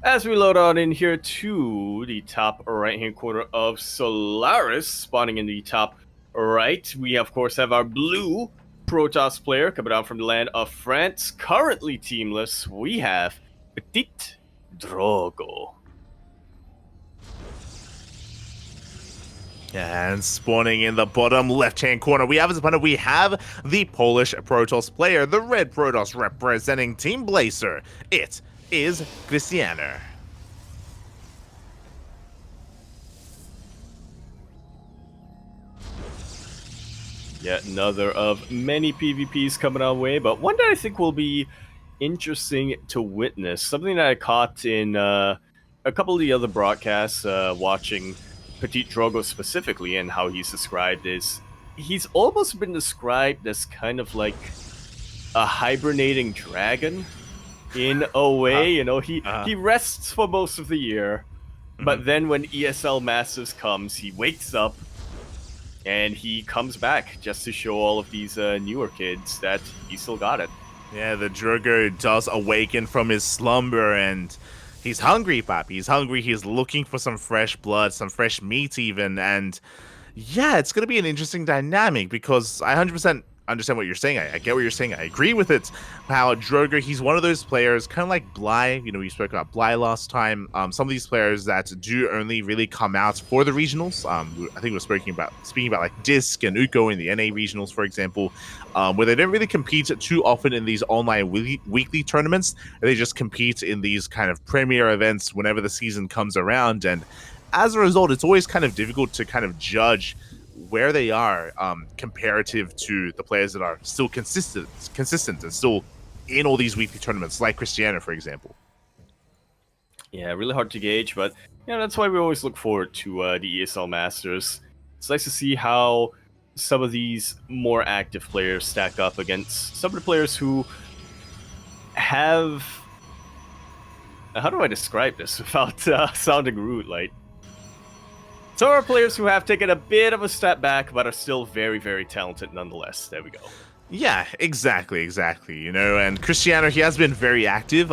As we load on in here to the top right-hand corner of Solaris, spawning in the top right, we of course have our blue Protoss player coming out from the land of France. Currently teamless, we have PtitDrogo. And spawning in the bottom left-hand corner, we have the Polish Protoss player, the red Protoss representing Team Blazer. It is Krystianer. Yet another of many PvPs coming our way, but one that I think will be interesting to witness. Something that I caught in a couple of the other broadcasts, watching PtitDrogo specifically, and how he's described is he's almost been described as kind of like a hibernating dragon in a way. You know, he rests for most of the year, but then when ESL Masters comes, he wakes up and he comes back just to show all of these newer kids that he still got it. Yeah, the Drogo does awaken from his slumber, and he's hungry, Pap. He's hungry. He's looking for some fresh blood, some fresh meat even. And yeah, it's going to be an interesting dynamic because I 100% understand what you're saying. I get what you're saying. I agree with it. How Drogo, he's one of those players, kind of like Bly. You know, we spoke about Bly last time. Some of these players that do only really come out for the regionals. I think we were speaking about like Disc and Uko in the NA regionals, for example, where they don't really compete too often in these online weekly tournaments. They just compete in these kind of premier events whenever the season comes around. And as a result, it's always kind of difficult to kind of judge where they are comparative to the players that are still consistent and still in all these weekly tournaments, like Krystianer, for example. Yeah, really hard to gauge, but yeah, that's why we always look forward to the ESL Masters. It's nice to see how some of these more active players stack up against some of the players who have... How do I describe this without sounding rude? Like, some are players who have taken a bit of a step back, but are still very, very talented nonetheless. There we go. Yeah, exactly. You know, and Krystianer, he has been very active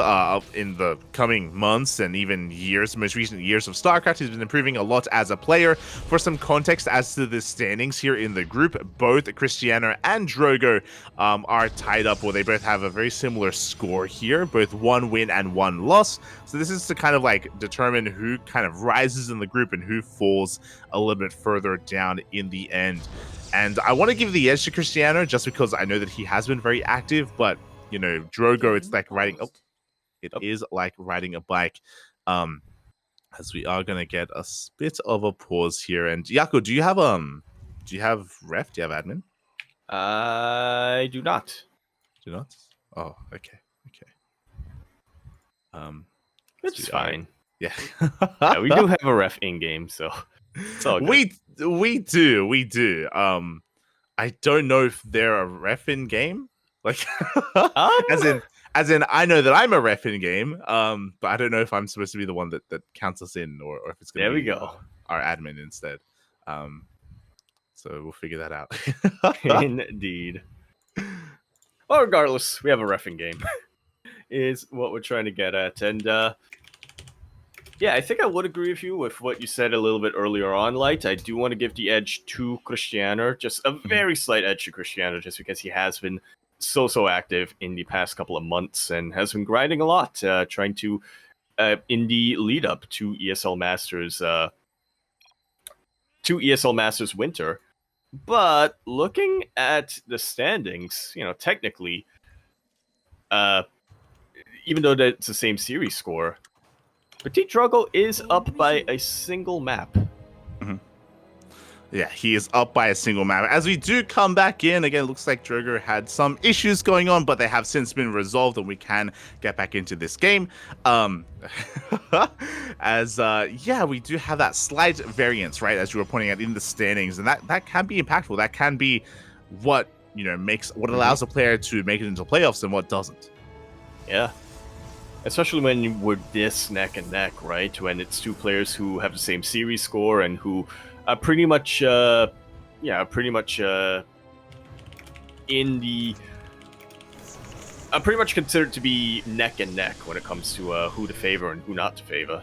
in the coming months and even years, most recent years of StarCraft. He's been improving a lot as a player. For some context as to the standings here in the group, both Krystianer and Drogo are tied up, or they both have a very similar score here, both 1 win and 1 loss. So this is to kind of like determine who kind of rises in the group and who falls a little bit further down in the end. And I want to give the edge to Krystianer just because I know that he has been very active, but, you know, Drogo, it's like riding... is like riding a bike. As we are going to get a bit of a pause here. And Yako, do you have ref? Do you have admin? I do not. Do not? Oh, okay. It's fine. Yeah. Yeah, we do have a ref in-game, so it's all good. We do. I don't know if they're a ref in game, like as in I know that I'm a ref in game, but I don't know if I'm supposed to be the one that counts us in, or if it's gonna be our admin instead. So we'll figure that out. Indeed. Well, regardless, we have a ref in game. Is what we're trying to get at, and yeah, I think I would agree with you with what you said a little bit earlier on, Light. I do want to give the edge to Krystianer, just a very slight edge to Krystianer, just because he has been so active in the past couple of months and has been grinding a lot, trying to, in the lead up to ESL Masters Winter. But looking at the standings, you know, technically, even though it's the same series score, PtitDrogo is up by a single map. Yeah, he is up by a single map. As we do come back in, again, it looks like Drogo had some issues going on, but they have since been resolved and we can get back into this game. Yeah, we do have that slight variance, right, as you were pointing out in the standings, and that can be impactful. That can be what, you know, what allows a player to make it into playoffs and what doesn't. Yeah. Especially when we're this neck and neck, right? When it's two players who have the same series score and who are pretty much in the pretty much considered to be neck and neck when it comes to who to favor and who not to favor.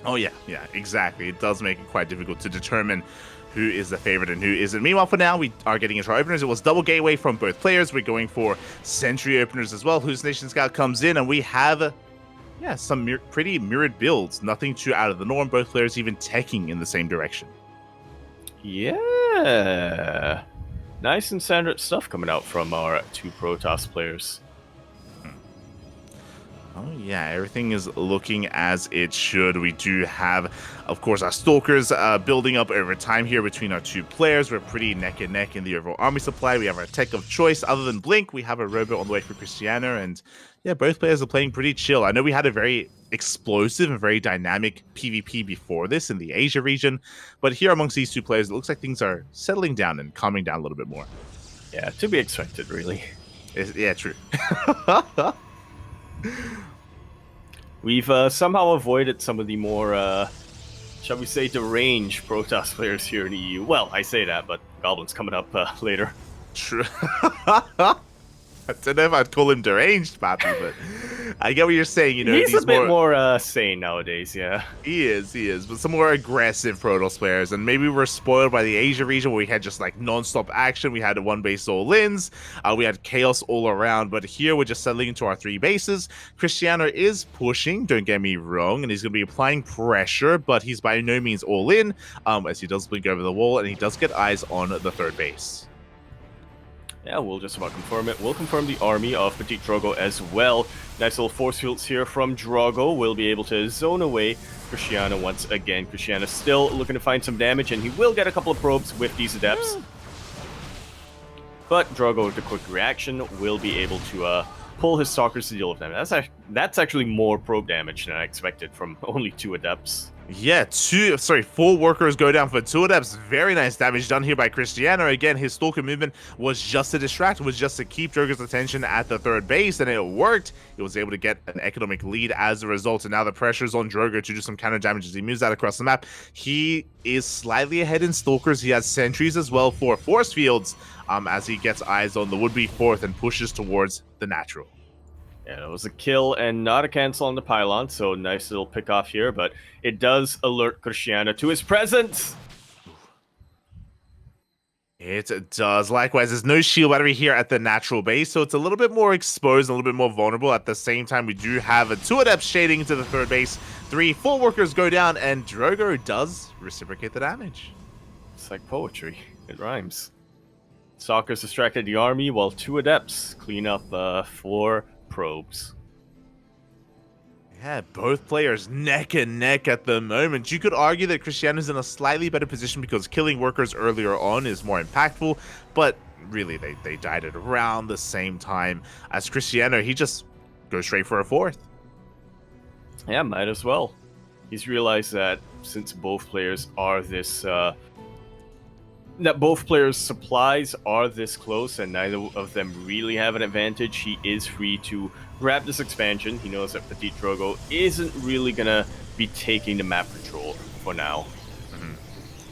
Oh yeah, exactly. It does make it quite difficult to determine who is the favorite and who isn't. Meanwhile, for now, we are getting into our openers. It was double gateway from both players. We're going for Sentry openers as well. Hallucination Scout comes in, and we have, some pretty mirrored builds. Nothing too out of the norm. Both players even teching in the same direction. Yeah. Nice and standard stuff coming out from our two Protoss players. Oh yeah, everything is looking as it should. We do have, of course, our Stalkers building up over time here between our two players. We're pretty neck and neck in the overall army supply. We have our tech of choice. Other than Blink, we have a Robo on the way for Krystianer. And yeah, both players are playing pretty chill. I know we had a very explosive and very dynamic PvP before this in the Asia region. But here amongst these two players, it looks like things are settling down and calming down a little bit more. Yeah, to be expected, really. Yeah, true. We've somehow avoided some of the more, shall we say, deranged Protoss players here in the EU. Well, I say that, but Goblin's coming up later. True. I don't know if I'd call him deranged, Pappy, but I get what you're saying. You know, he's a bit more sane nowadays, yeah. He is, but some more aggressive Protoss players, and maybe we're spoiled by the Asia region where we had just like non-stop action. We had one base all-ins, we had chaos all around, but here we're just settling into our 3 bases. Krystianer is pushing, don't get me wrong, and he's going to be applying pressure, but he's by no means all in, as he does blink over the wall, and he does get eyes on the 3rd base. Yeah, we'll just about confirm it. We'll confirm the army of PtitDrogo as well. Nice little force fields here from Drogo. We'll be able to zone away Krystianer once again. Krystianer still looking to find some damage, and he will get a couple of probes with these adepts. But Drogo, with a quick reaction, will be able to pull his stalkers to deal with them. That's actually more probe damage than I expected from only 2 adepts. Yeah, 4 workers go down for 2 adepts. Very nice damage done here by Krystianer. Again, his Stalker movement was just to distract, was just to keep Drogo's attention at the 3rd base, and it worked. He was able to get an economic lead as a result, and now the pressure's on Drogo to do some counter damage as he moves out across the map. He is slightly ahead in Stalkers. He has sentries as well for force fields, as he gets eyes on the would-be 4th and pushes towards the natural. Yeah, it was a kill and not a cancel on the pylon, so nice little pick off here, but it does alert Krystianer to his presence. It does. Likewise, there's no shield battery here at the natural base, so it's a little bit more exposed, a little bit more vulnerable. At the same time, we do have a 2 adepts shading into the 3rd base. 4 workers go down, and Drogo does reciprocate the damage. It's like poetry. It rhymes. Stalkers distracted the army, while 2 adepts clean up 4 probes. Yeah, both players neck and neck at the moment. You could argue that Krystianer's in a slightly better position because killing workers earlier on is more impactful, but really they died at around the same time as Krystianer. He just goes straight for a 4th. Yeah, might as well. He's realized that since both players are this that both players' supplies are this close and neither of them really have an advantage, he is free to grab this expansion. He knows that PtitDrogo isn't really gonna be taking the map control for now.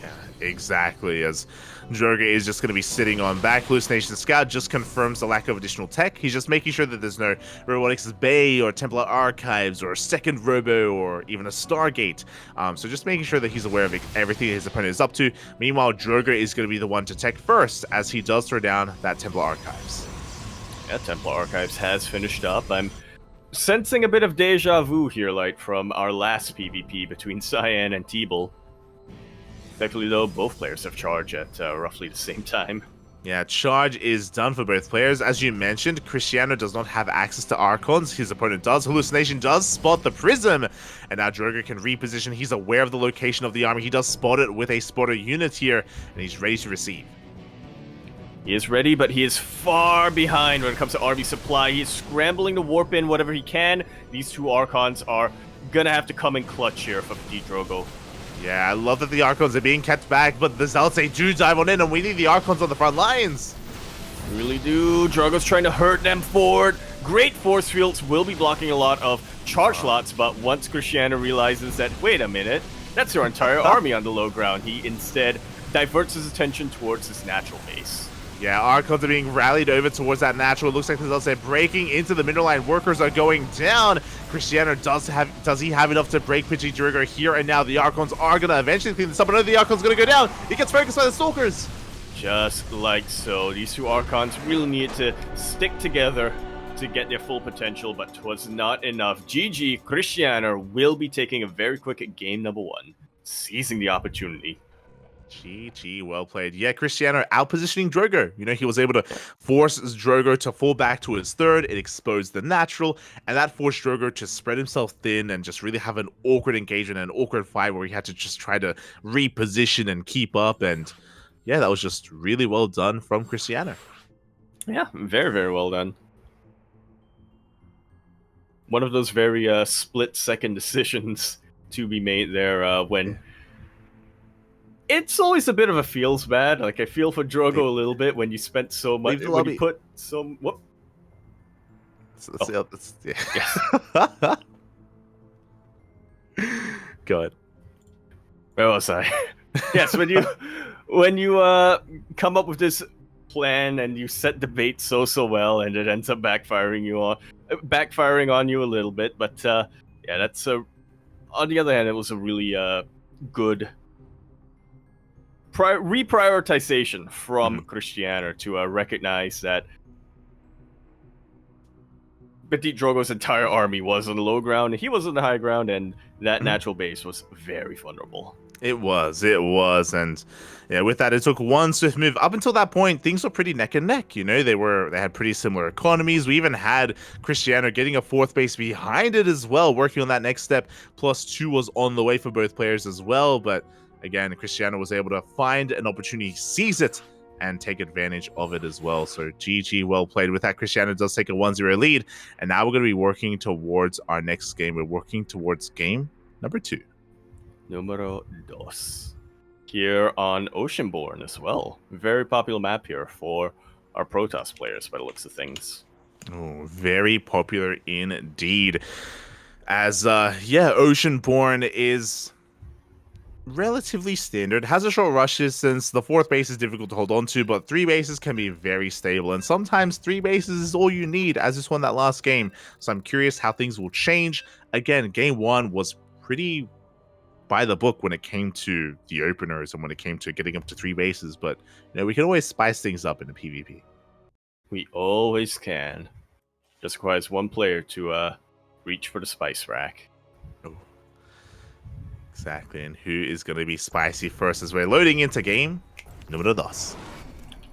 Yeah, exactly, as Drogo is just going to be sitting on back. Hallucination Scout just confirms the lack of additional tech. He's just making sure that there's no Robotics Bay or Templar Archives or a second Robo or even a Stargate. So just making sure that he's aware of everything his opponent is up to. Meanwhile, Drogo is going to be the one to tech first as he does throw down that Templar Archives. Yeah, Templar Archives has finished up. I'm sensing a bit of deja vu here, like from our last PvP between Cyan and T-Bull. Thankfully, though, both players have charge at roughly the same time. Yeah, charge is done for both players. As you mentioned, Krystianer does not have access to Archons. His opponent does. Hallucination does spot the Prism. And now Drogo can reposition. He's aware of the location of the army. He does spot it with a spotter unit here. And he's ready to receive. He is ready, but he is far behind when it comes to army supply. He is scrambling to warp in whatever he can. These 2 Archons are going to have to come in clutch here for PtitDrogo. Yeah, I love that the Archons are being kept back, but the Zealots, they do dive on in, and we need the Archons on the front lines. We really do. Drogo's trying to hurt them forward. Great force fields will be blocking a lot of charge slots, but once Krystianer realizes that, wait a minute, that's your entire army on the low ground, he instead diverts his attention towards his natural base. Yeah, Archons are being rallied over towards that natural. It looks like they're breaking into the middle line. Workers are going down. Krystianer does he have enough to break PtitDrogo here and now? The Archons are going to eventually clean this up. Another the Archons going to go down. He gets focused by the Stalkers. Just like so. These two Archons really need to stick together to get their full potential, but 'twas not enough. GG, Krystianer will be taking a very quick game number 1, seizing the opportunity. GG, well played. Yeah, Krystianer outpositioning Drogo. You know, he was able to force Drogo to fall back to his third. It exposed the natural, and that forced Drogo to spread himself thin and just really have an awkward engagement, an awkward fight where he had to just try to reposition and keep up. And yeah, that was just really well done from Krystianer. Yeah, very, very well done. One of those very split-second decisions to be made there when... It's always a bit of a feels bad. Like, I feel for Drogo a little bit when you spent so much... When you put so... Whoop. Yeah. Go ahead. Where was I? Yes, when you come up with this plan and you set the bait so well, and it ends up backfiring on you a little bit. But yeah, that's on the other hand, it was a really good reprioritization from Krystianer to recognize that PtitDrogo's entire army was on the low ground, he was on the high ground, and that natural base was very vulnerable. It was, and yeah, with that, it took one swift move. Up until that point, things were pretty neck and neck. You know, they had pretty similar economies. We even had Krystianer getting a 4th base behind it as well, working on that next step. +2 was on the way for both players as well, but again, Krystianer was able to find an opportunity, seize it, and take advantage of it as well. So GG, well played. With that, Krystianer does take a 1-0 lead, and now we're going to be working towards our next game. We're working towards game number 2. Numero 2. Here on Oceanborn as well. Very popular map here for our Protoss players by the looks of things. Oh, very popular indeed. As, yeah, Oceanborn is relatively standard. Has a short rush distance. The 4th base is difficult to hold on to, but 3 bases can be very stable, and sometimes 3 bases is all you need, as this one that last game. So I'm curious how things will change. Again, game 1 was pretty by the book when it came to the openers and when it came to getting up to 3 bases, but you know, we can always spice things up in the PvP. We always can. Just requires one player to reach for the spice rack. Oh, exactly. And who is going to be spicy first as we're loading into game number 2?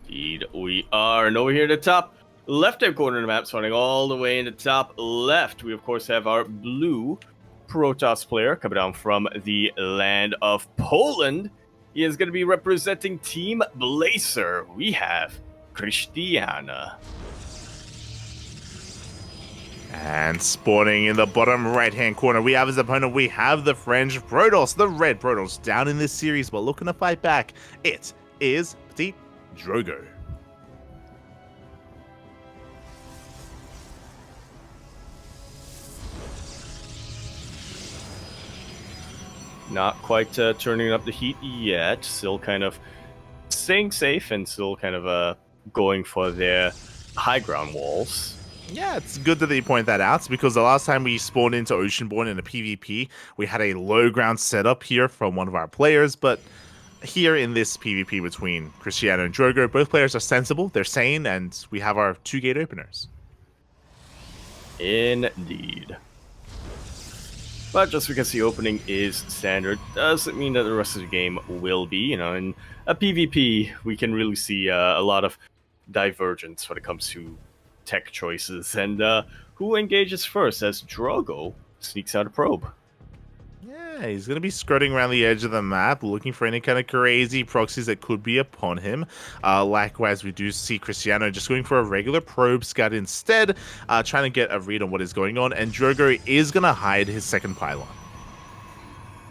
Indeed, we are. And over here at the top left-hand corner of the map, starting all the way in the top left, we of course have our blue Protoss player coming down from the land of Poland. He is going to be representing Team Blazer. We have Krystianer. And spawning in the bottom right-hand corner, we have his opponent. We have the French Protoss, the red Protoss, down in this series, but looking to fight back. It is PtitDrogo. Not quite turning up the heat yet. Still kind of staying safe and still kind of going for their high ground walls. Yeah, it's good that you point that out, because the last time we spawned into Oceanborn in a PvP, we had a low ground setup here from one of our players, but here in this PvP between Krystianer and Drogo, both players are sensible, they're sane, and we have our 2-gate openers. Indeed. But just because the opening is standard doesn't mean that the rest of the game will be. You know, in a PvP, we can really see a lot of divergence when it comes to tech choices and who engages first, as Drogo sneaks out a probe. Yeah, he's going to be skirting around the edge of the map, looking for any kind of crazy proxies that could be upon him. Likewise, we do see Krystianer just going for a regular probe scout instead, trying to get a read on what is going on, and Drogo is going to hide his second pylon.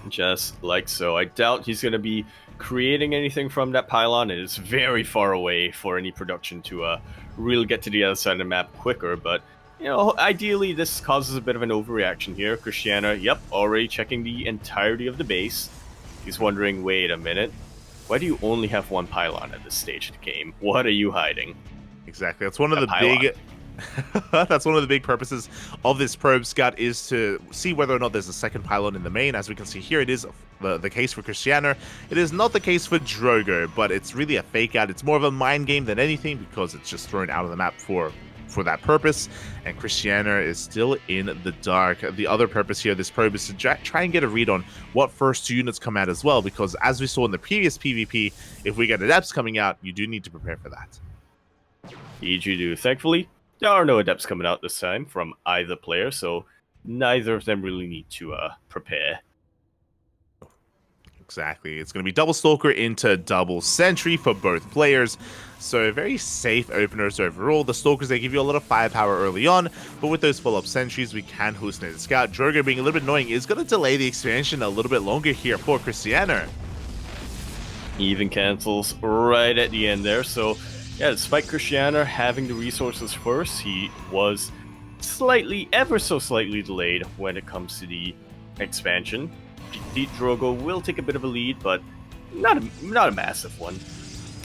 Just like so. I doubt he's going to be creating anything from that pylon. It is very far away for any production to really get to the other side of the map quicker, but you know, ideally this causes a bit of an overreaction here. Krystianer, yep, already checking the entirety of the base. He's wondering, wait a minute, Why do you only have one pylon at this stage of the game? What are you hiding? Exactly. That's one of the pylon. big that's one of the big purposes of this probe scout, is to see whether or not there's a second pylon in the main. As we can see here, it is the case for Krystianer. It is not the case for Drogo, but it's really a fake out. It's more of a mind game than anything, because it's just thrown out of the map for that purpose, and Krystianer is still in the dark. The other purpose here, this probe, is to try and get a read on what first two units come out as well, because as we saw in the previous PvP, if we get adepts coming out, you do need to prepare for that. Indeed you do. Thankfully, there are no adepts coming out this time from either player, so neither of them really need to prepare. Exactly. It's going to be double Stalker into double Sentry for both players. So very safe openers overall. The Stalkers, they give you a lot of firepower early on, but with those follow-up Sentries, we can hallucinate the Scout. Drogo, being a little bit annoying, is going to delay the expansion a little bit longer here for Krystianer. Even cancels right at the end there, so yeah, despite Krystianer having the resources first, he was ever so slightly delayed when it comes to the expansion. PtitDrogo will take a bit of a lead, but not a massive one.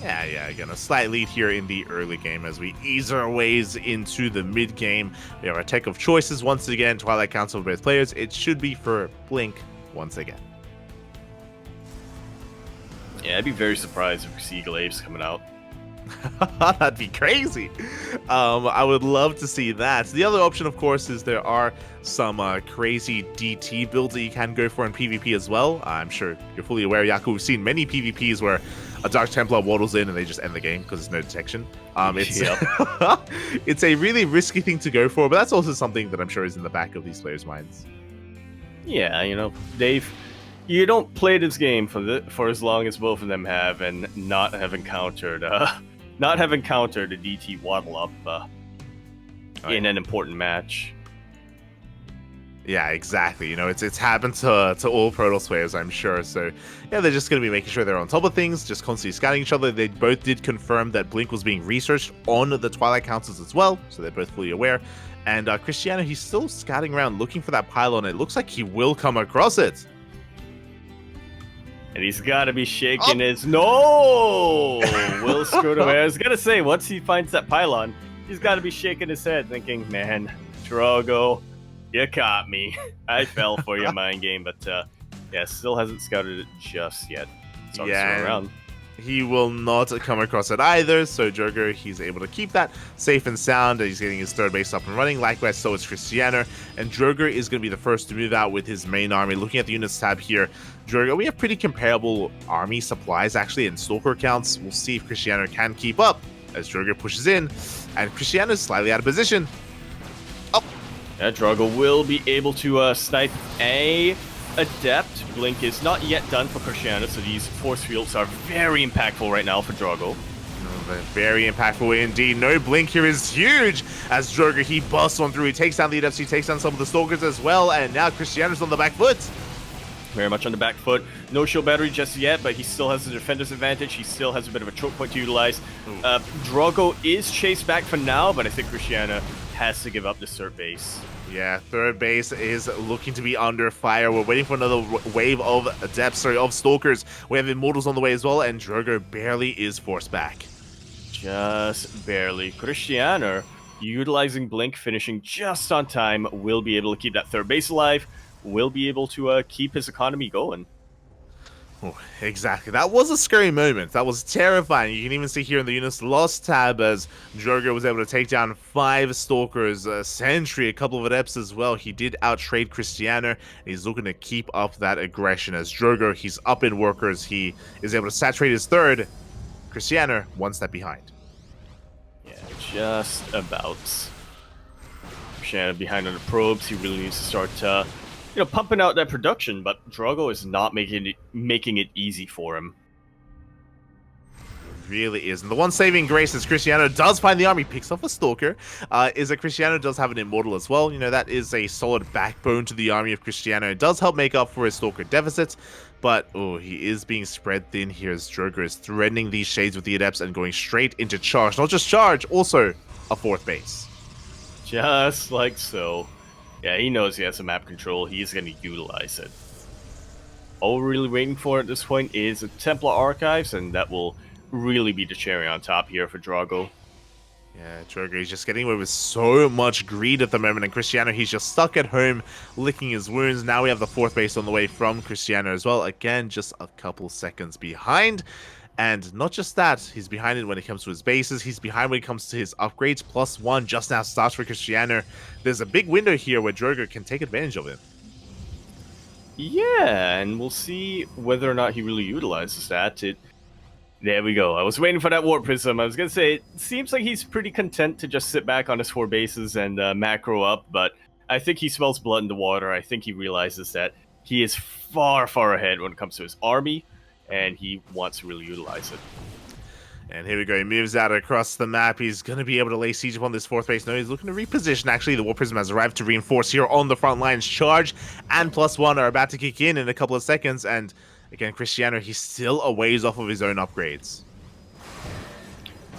Yeah, again, a slight lead here in the early game as we ease our ways into the mid game. We have our tech of choices once again. Twilight Council for both players. It should be for Blink once again. Yeah, I'd be very surprised if we see Glaives coming out. That'd be crazy. I would love to see that. The other option, of course, is there are some crazy DT builds that you can go for in PvP as well. I'm sure you're fully aware, Yaku. We've seen many PvPs where a Dark Templar waddles in and they just end the game because there's no detection. It's a really risky thing to go for, but that's also something that I'm sure is in the back of these players' minds. Yeah, you know, you don't play this game for as long as both of them have, and not have encountered a DT waddle up in an important match. Yeah, exactly. You know, it's happened to all Protoss players, I'm sure. So yeah, they're just going to be making sure they're on top of things, just constantly scouting each other. They both did confirm that Blink was being researched on the Twilight Councils as well, so they're both fully aware. And Krystianer, he's still scouting around looking for that pylon. It looks like he will come across it. And he's got to be shaking his... No! Will screwed away. I was going to say, once he finds that pylon, he's got to be shaking his head, thinking, man, Drogo, you caught me. I fell for your mind game, but yeah, still hasn't scouted it just yet. So yeah, around. He will not come across it either, so Drogo, he's able to keep that safe and sound. He's getting his third base up and running. Likewise, so is Krystianer. And Drogo is going to be the first to move out with his main army. Looking at the units tab here, Drogo, we have pretty comparable army supplies, actually, in Stalker counts. We'll see if Krystianer can keep up as Drogo pushes in. And Krystianer is slightly out of position. Oh! Yeah, Drogo will be able to snipe a Adept. Blink is not yet done for Krystianer, so these force fields are very impactful right now for Drogo. Very impactful indeed. No Blink here is huge as Drogo, he busts on through. He takes down the Adepts, he takes down some of the Stalkers as well, and now Krystianer's on the back foot. Very much on the back foot. No shield battery just yet, but he still has the defender's advantage. He still has a bit of a choke point to utilize. Drogo is chased back for now, but I think Krystianer has to give up this third base. Yeah, third base is looking to be under fire. We're waiting for another wave of Adepts, of Stalkers. We have Immortals on the way as well, and Drogo barely is forced back. Just barely. Krystianer, utilizing Blink, finishing just on time, will be able to keep that third base alive, will be able to keep his economy going. Oh, exactly. That was a scary moment. That was terrifying. You can even see here in the units lost tab as Drogo was able to take down 5 Stalkers, a Sentry, a couple of Adepts as well. He did outtrade Krystianer, and he's looking to keep up that aggression as Drogo, he's up in workers. He is able to saturate his third. Krystianer, one step behind. Yeah, just about. Krystianer behind on the probes. He really needs to start pumping out that production, but Drogo is not making it easy for him. It really is. And the one saving grace is Krystianer does find the army, picks off a Stalker, is that Krystianer does have an Immortal as well. You know, that is a solid backbone to the army of Krystianer. It does help make up for his Stalker deficit, but he is being spread thin here as Drogo is threatening these shades with the Adepts and going straight into charge. Not just charge, also a fourth base. Just like so. Yeah, he knows he has some map control. He's going to utilize it. All we're really waiting for at this point is a Templar Archives, and that will really be the cherry on top here for Drogo. Yeah, Drogo is just getting away with so much greed at the moment, and Krystianer, he's just stuck at home, licking his wounds. Now we have the 4th base on the way from Krystianer as well. Again, just a couple seconds behind. And not just that, he's behind it when it comes to his bases, he's behind when it comes to his upgrades. +1 just now starts for Krystianer. There's a big window here where Drogo can take advantage of it. Yeah, and we'll see whether or not he really utilizes that. There we go. I was waiting for that Warp Prism. I was going to say, it seems like he's pretty content to just sit back on his 4 bases and macro up, but I think he smells blood in the water. I think he realizes that he is far, far ahead when it comes to his army, and he wants to really utilize it. And here we go, he moves out across the map. He's going to be able to lay siege upon this 4th base. No, he's looking to reposition. Actually, the War Prism has arrived to reinforce here on the front lines. Charge and +1 are about to kick in a couple of seconds. And again, Krystianer, he's still a ways off of his own upgrades.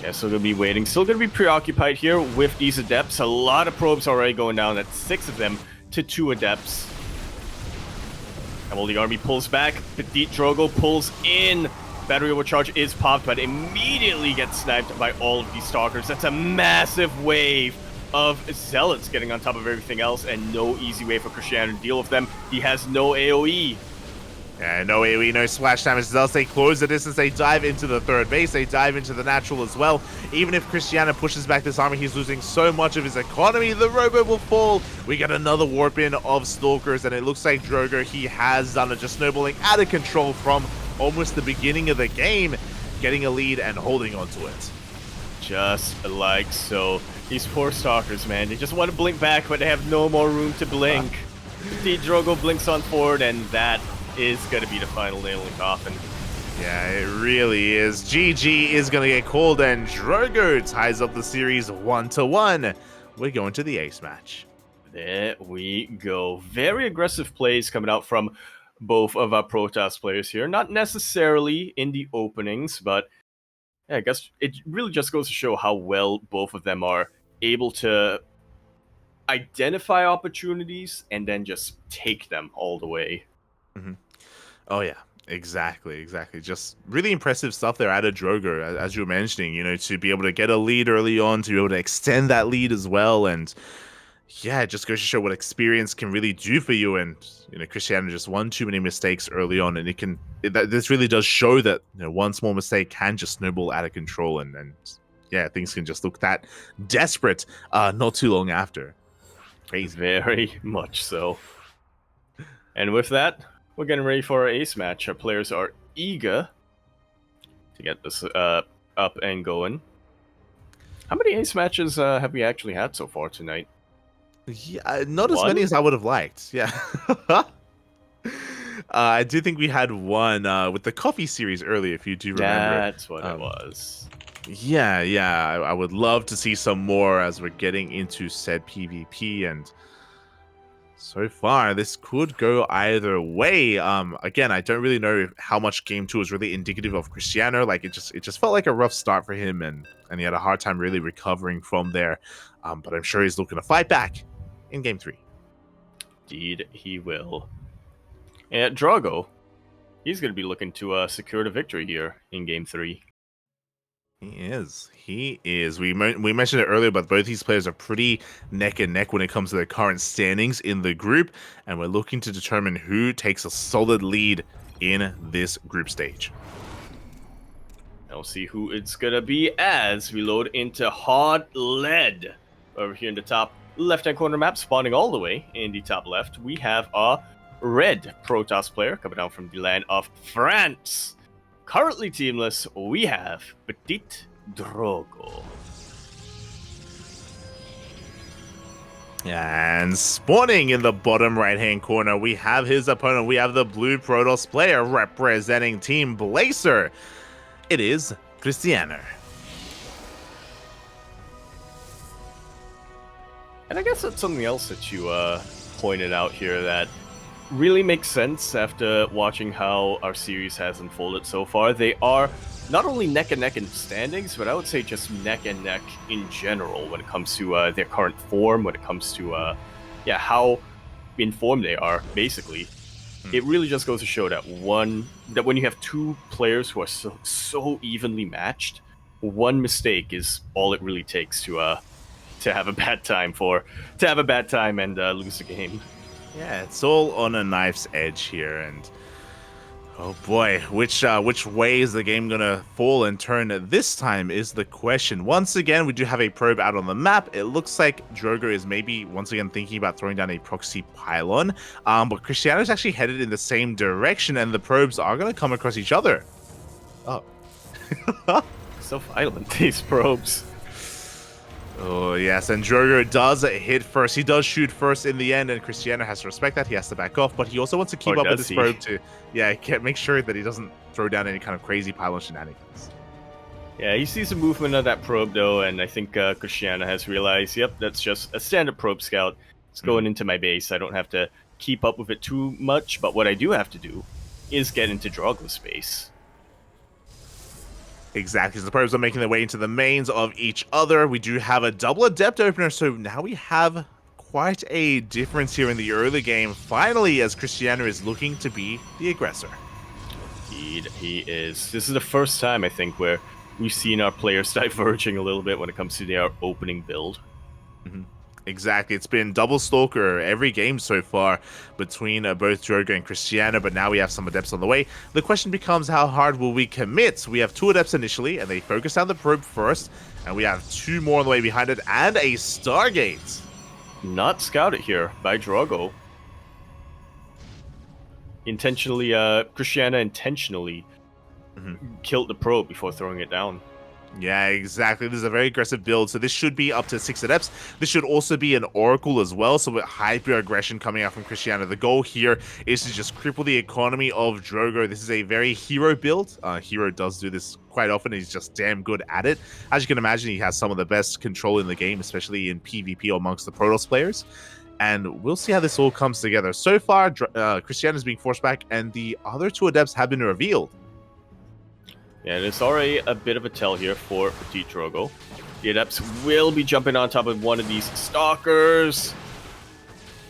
Yeah, still going to be waiting. Still going to be preoccupied here with these Adepts. A lot of probes already going down. That's 6 of them to 2 Adepts. And while the army pulls back, PtitDrogo pulls in. Battery overcharge is popped, but immediately gets sniped by all of these Stalkers. That's a massive wave of Zealots getting on top of everything else, and no easy way for Krystianer to deal with them. He has no AoE. Yeah, no AoE, no splash damage. Zealots, they close the distance, they dive into the 3rd base, they dive into the natural as well. Even if Krystianer pushes back this army, he's losing so much of his economy. The Robo will fall. We get another warp in of Stalkers, and it looks like Drogo, he has done it, just snowballing out of control from almost the beginning of the game, getting a lead and holding onto it. Just like so. These poor Stalkers, man, they just want to blink back, but they have no more room to blink. PtitDrogo blinks on forward, and that is going to be the final nail in the coffin. Yeah, it really is. GG is going to get called, and Drogo ties up the series 1-1. We're going to the ace match. There we go. Very aggressive plays coming out from both of our Protoss players here. Not necessarily in the openings, but yeah, I guess it really just goes to show how well both of them are able to identify opportunities and then just take them all the way. Mm-hmm. Oh, yeah. Exactly. Just really impressive stuff there out of Drogo, as you were mentioning, you know, to be able to get a lead early on, to be able to extend that lead as well, and yeah, it just goes to show what experience can really do for you. And you know, Krystianer just won too many mistakes early on, and this really does show that, you know, one small mistake can just snowball out of control, and yeah, things can just look that desperate not too long after. Crazy. Very much so. And with that, we're getting ready for our ace match. Our players are eager to get this up and going. How many ace matches have we actually had so far tonight? Yeah, not as many as I would have liked. Yeah. I do think we had one with the coffee series earlier, if you do remember. That's what it was. Yeah. I would love to see some more as we're getting into said PvP, and so far this could go either way. Again, I don't really know how much Game 2 is really indicative of Krystianer. Like, it just felt like a rough start for him, and he had a hard time really recovering from there. But I'm sure he's looking to fight back in Game 3. Indeed, he will. And Drogo, he's going to be looking to secure the victory here in Game 3. He is. We mentioned it earlier, but both these players are pretty neck and neck when it comes to their current standings in the group, and we're looking to determine who takes a solid lead in this group stage. I'll see who it's going to be as we load into Hard Lead. Over here in the top left-hand corner map, spawning all the way in the top left, we have a red Protoss player coming down from the land of France. Currently teamless, we have PtitDrogo. And spawning in the bottom right-hand corner, we have his opponent. We have the blue Protoss player representing Team Blazer. It is Krystianer. And I guess that's something else that you pointed out here that really makes sense after watching how our series has unfolded so far. They are not only neck and neck in standings, but I would say just neck and neck in general when it comes to their current form, when it comes to how informed they are, basically. it really just goes to show that when you have two players who are so evenly matched, one mistake is all it really takes to have a bad time and lose the game. Yeah, it's all on a knife's edge here, and oh boy, which way is the game gonna fall and turn this time is the question. Once again, we do have a probe out on the map. It looks like Drogo is maybe once again thinking about throwing down a proxy pylon, but Krystianer is actually headed in the same direction, and the probes are gonna come across each other. Oh, So violent, these probes. oh yes, and Drogo does hit first. He does shoot first in the end, and Krystianer has to respect that. He has to back off, but he also wants to keep up with this probe to, make sure that he doesn't throw down any kind of crazy pylon shenanigans. Yeah, he sees the movement of that probe though, and I think Krystianer has realized, yep, that's just a standard probe scout. It's going into my base. I don't have to keep up with it too much, but what I do have to do is get into Drogo's space. Exactly, so the probes are making their way into the mains of each other. We do have a double adept opener, so now we have quite a difference here in the early game. Finally, as Krystianer is looking to be the aggressor. Indeed, he is. This is the first time, I think, where we've seen our players diverging a little bit when it comes to their opening build. Exactly, it's been double Stalker every game so far between both Drogo and Krystianer, but now we have some Adepts on the way. The question becomes, how hard will we commit? We have 2 Adepts initially, and they focus down the probe first, and we have 2 more on the way behind it, and a Stargate. Not scouted here by Drogo. Krystianer intentionally killed the probe before throwing it down. Yeah, exactly. This is a very aggressive build, so this should be up to 6 Adepts. This should also be an Oracle as well, so with hyper-aggression coming out from Krystianer. The goal here is to just cripple the economy of Drogo. This is a very hero build. Hero does do this quite often. He's just damn good at it. As you can imagine, he has some of the best control in the game, especially in PvP amongst the Protoss players. And we'll see how this all comes together. So far, Krystianer is being forced back, and the other 2 Adepts have been revealed. Yeah, there's already a bit of a tell here for PtitDrogo. The Adepts will be jumping on top of one of these Stalkers.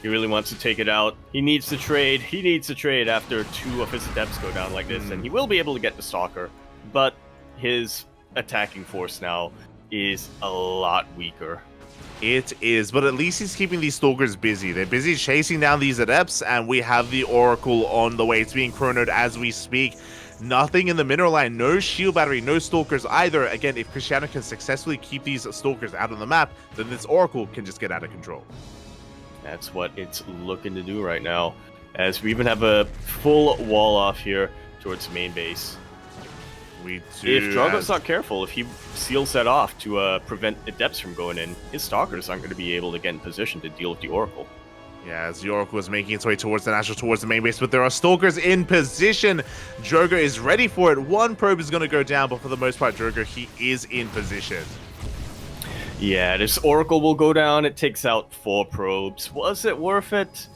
He really wants to take it out. He needs to trade. He needs to trade after 2 of his Adepts go down like this, and he will be able to get the Stalker, but his attacking force now is a lot weaker. It is, but at least he's keeping these Stalkers busy. They're busy chasing down these Adepts, and we have the Oracle on the way. It's being chronoed as we speak. Nothing in the mineral line, no shield battery, no Stalkers either. Again, if Krystianer can successfully keep these Stalkers out of the map, then this Oracle can just get out of control. That's what it's looking to do right now, as we even have a full wall off here towards the main base. We do. If Drogo's not careful, if he seals that off to prevent Adepts from going in, his Stalkers aren't going to be able to get in position to deal with the Oracle. Yeah, as the Oracle is making its way towards the National, towards the main base, but there are Stalkers in position. Drogo is ready for it. 1 probe is going to go down, but for the most part, Drogo, he is in position. Yeah, this Oracle will go down. It takes out 4 probes. Was it worth it?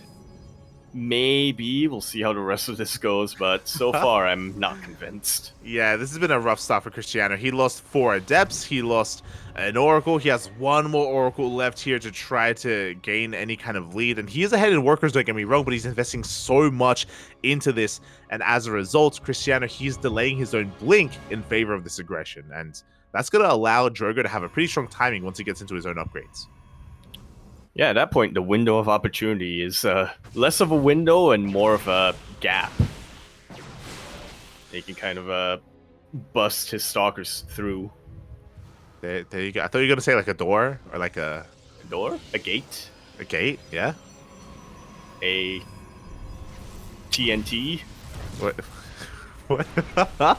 Maybe. We'll see how the rest of this goes, but so far, I'm not convinced. Yeah, this has been a rough start for Krystianer. He lost 4 Adepts. He lost an Oracle. He has 1 more Oracle left here to try to gain any kind of lead. And he is ahead in workers, don't get me wrong, but he's investing so much into this. And as a result, Krystianer, he's delaying his own blink in favor of this aggression. And that's going to allow Drogo to have a pretty strong timing once he gets into his own upgrades. Yeah, at that point, the window of opportunity is less of a window and more of a gap. They can kind of bust his Stalkers through. There you go. I thought you were going to say like a door or like a Door? A gate? A gate, yeah. A TNT? What? What?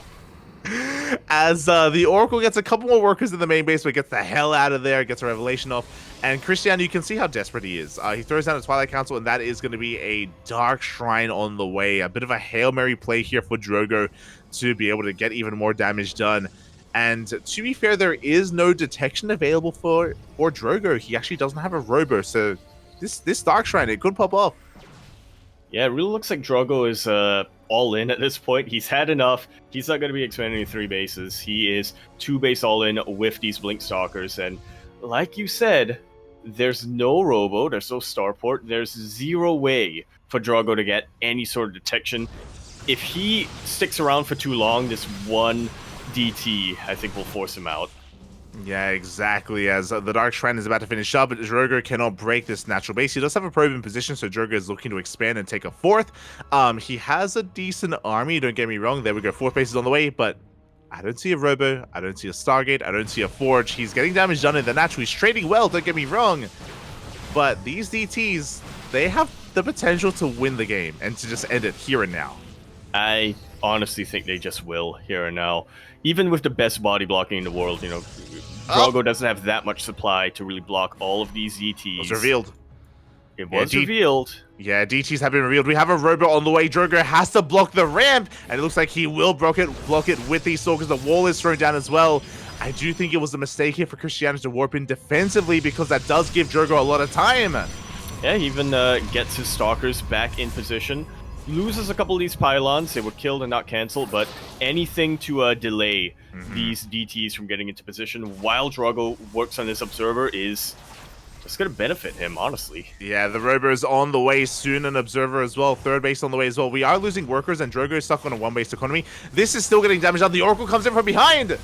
As the Oracle gets a couple more workers in the main base, but gets the hell out of there, gets a revelation off. And Krystianer, you can see how desperate he is. He throws down a Twilight Council, and that is going to be a Dark Shrine on the way. A bit of a Hail Mary play here for Drogo to be able to get even more damage done. And to be fair, there is no detection available for Drogo. He actually doesn't have a Robo, so this Dark Shrine, it could pop off. Yeah, it really looks like Drogo is all in at this point. He's had enough. He's not going to be expanding to 3 bases. He is 2 base all in with these Blink Stalkers. And like you said, There's no Robo, there's no Starport, there's zero way for Drogo to get any sort of detection. If he sticks around for too long, this one DT, I think, will force him out. Yeah, exactly. As the Dark Shrine is about to finish up, Drogo cannot break this natural base. He does have a probe in position, so Drogo is looking to expand and take a fourth. He has a decent army, don't get me wrong. There we go, fourth base is on the way, but I don't see a Robo, I don't see a Stargate, I don't see a Forge. He's getting damage done in the natural. He's trading well, don't get me wrong. But these DTs, they have the potential to win the game and to just end it here and now. I honestly think they just will here and now. Even with the best body blocking in the world, you know, Drogo doesn't have that much supply to really block all of these DTs. It was revealed. It was revealed. Yeah, DTs have been revealed. We have a Robo on the way. Drogo has to block the ramp, and it looks like he will block it with these Stalkers. The wall is thrown down as well. I do think it was a mistake here for Krystianer to warp in defensively, because that does give Drogo a lot of time. Yeah, he even gets his Stalkers back in position. Loses a couple of these pylons. They were killed and not cancelled, but anything to delay these DTs from getting into position while Drogo works on this Observer is just going to benefit him, honestly. Yeah, the Robo is on the way soon, an Observer as well, third base on the way as well. We are losing workers, and Drogo is stuck on a one-base economy. This is still getting damaged out. The Oracle comes in from behind.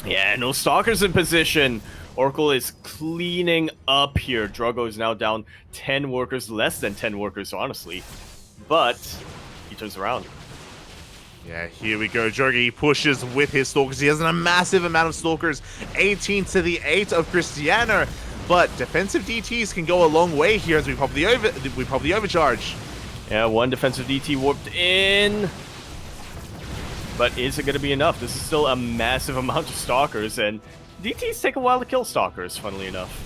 Yeah, no Stalkers in position. Oracle is cleaning up here. Drogo is now down 10 workers, less than 10 workers, honestly. But he turns around. Yeah, here we go. Drogo pushes with his Stalkers. He has a massive amount of Stalkers. 18 to the 8 of Krystianer. But defensive DTs can go a long way here as we probably overcharge. Yeah, one defensive DT warped in. But is it going to be enough? This is still a massive amount of Stalkers, and DTs take a while to kill Stalkers, funnily enough.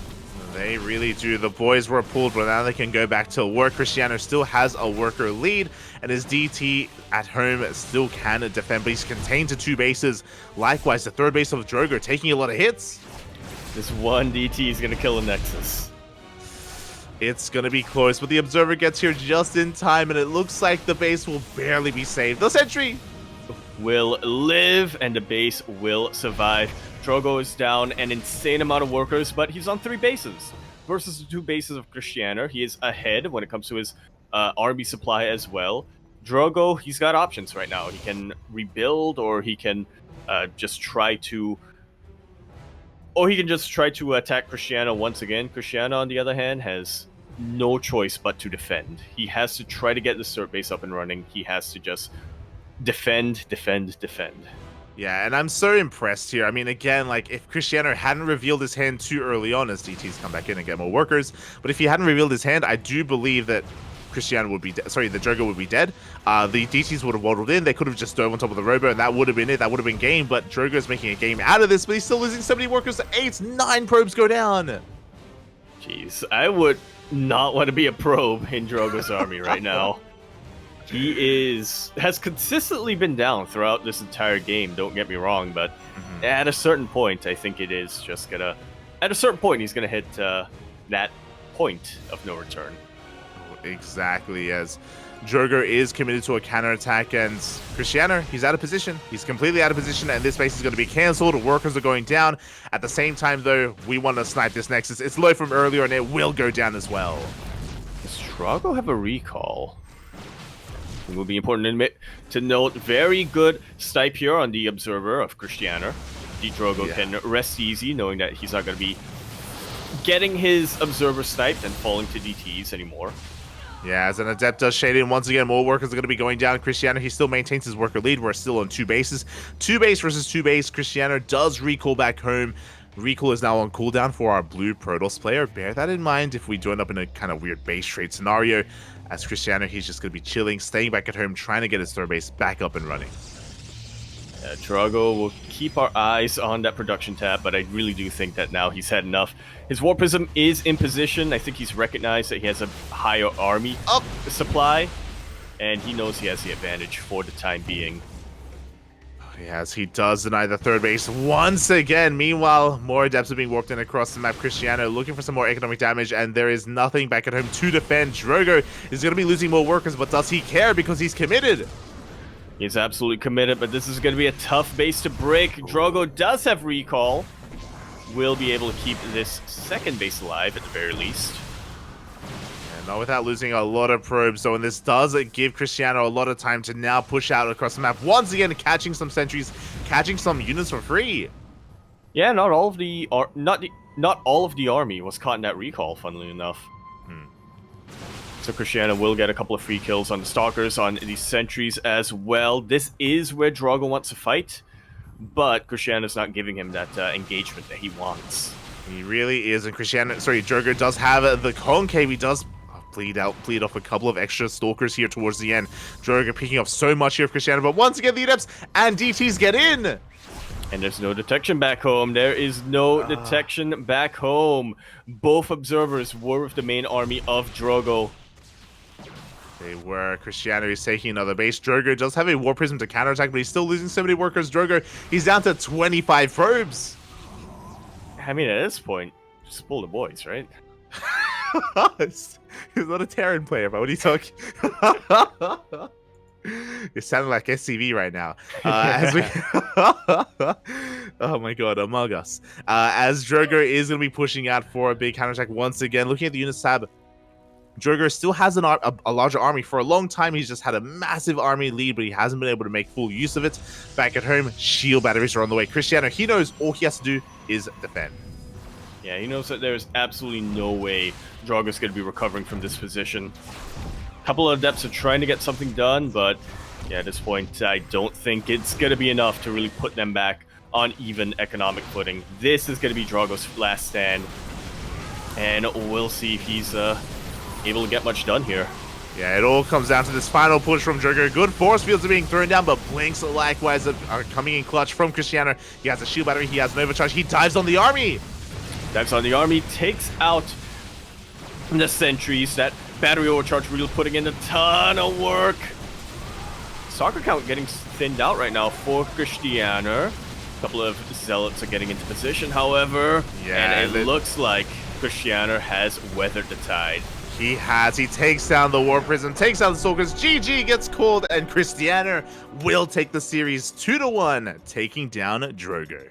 They really do. The boys were pulled, but now they can go back to work. Krystianer still has a worker lead, and his DT at home still can defend, but he's contained to 2 bases. Likewise, the third base of Drogo taking a lot of hits. This one DT is going to kill a Nexus. It's going to be close, but the Observer gets here just in time, and it looks like the base will barely be saved. The sentry will live, and the base will survive. Drogo is down an insane amount of workers, but he's on 3 bases versus the 2 bases of Krystianer. He is ahead when it comes to his army supply as well. Drogo, he's got options right now. He can rebuild, or he can just try to attack Krystianer once again. Krystianer, on the other hand, has no choice but to defend. He has to try to get the third base up and running. He has to just defend, defend, defend. Yeah, and I'm so impressed here. I mean, again, like, if Krystianer hadn't revealed his hand too early on, as DTs come back in and get more workers, but if he hadn't revealed his hand, I do believe that Krystianer would be the Drogo would be dead. The DTs would have waddled in. They could have just dove on top of the Robo, and that would have been it. That would have been game, but Drogo's making a game out of this, but he's still losing so many workers. 9 probes go down. Jeez, I would not want to be a probe in Drogo's army right now. He has consistently been down throughout this entire game, don't get me wrong, but at a certain point, I think it is just gonna... At a certain point, he's gonna hit that point of no return. Exactly, as Drogo is committed to a counterattack, and Krystianer, he's out of position. He's completely out of position, and this base is going to be cancelled. Workers are going down. At the same time, though, we want to snipe this Nexus. It's low from earlier, and it will go down as well. Does Drogo have a recall? It will be important to note, very good snipe here on the Observer of Krystianer. PtitDrogo can rest easy, knowing that he's not going to be getting his Observer sniped and falling to DTs anymore. Yeah, as an Adept does shade in, once again, more workers are going to be going down. Krystianer, he still maintains his worker lead. We're still on 2 bases. 2 base versus 2 base. Krystianer does recall back home. Recall is now on cooldown for our blue Protoss player. Bear that in mind if we do end up in a kind of weird base trade scenario. As Krystianer, he's just going to be chilling, staying back at home, trying to get his third base back up and running. Drogo will keep our eyes on that production tab, but I really do think that now he's had enough. His Warpism is in position. I think he's recognized that he has a higher army supply, and he knows he has the advantage for the time being. Yes, he does deny the third base once again. Meanwhile, more Adepts are being warped in across the map. Krystianer looking for some more economic damage, and there is nothing back at home to defend. Drogo is going to be losing more workers, but does he care because he's committed? He's absolutely committed, but this is going to be a tough base to break. Drogo does have recall. will be able to keep this second base alive at the very least. And not without losing a lot of probes, so this does give Krystianer a lot of time to now push out across the map. Once again, catching some sentries, catching some units for free. Yeah, not all of the army was caught in that recall, funnily enough. So Krystianer will get a couple of free kills on the Stalkers, on the sentries as well. This is where Drogo wants to fight, but Krystianer's not giving him that engagement that he wants. He really is, and Drogo does have the concave. He does bleed off a couple of extra Stalkers here towards the end. Drogo picking up so much here of Krystianer, but once again the Adepts and DTs get in! And there's no detection back home. There is no detection back home. Both observers were with the main army of Drogo. They were. Krystianer is taking another base. Drogo does have a War Prism to counterattack, but he's still losing so many workers. Drogo, he's down to 25 probes. I mean, at this point, just pull the boys, right? He's not a Terran player, but what are you talking? You're sounding like SCV right now. As we, oh my god, among us. As Drogo is going to be pushing out for a big counterattack once again. Looking at the units tab, Drogo still has a larger army. For a long time, he's just had a massive army lead, but he hasn't been able to make full use of it. Back at home, shield batteries are on the way. Krystianer, he knows all he has to do is defend. Yeah, he knows that there's absolutely no way Drogo's going to be recovering from this position. A couple of Adepts are trying to get something done, but yeah, at this point, I don't think it's going to be enough to really put them back on even economic footing. This is going to be Drogo's last stand, and we'll see if he's able to get much done here. Yeah, it all comes down to this final push from Drogo. Good force fields are being thrown down, but Blinks likewise are coming in clutch from Krystianer. He has a shield battery, he has an overcharge, he dives on the army! Dives on the army, takes out the sentries. That battery overcharge really putting in a ton of work. Soccer count getting thinned out right now for Krystianer. A couple of Zealots are getting into position, however. Yeah, and it looks like Krystianer has weathered the tide. He has. He takes down the War Prism, takes down the Stalkers. GG gets called, and Krystianer will take the series 2-1, taking down Drogo.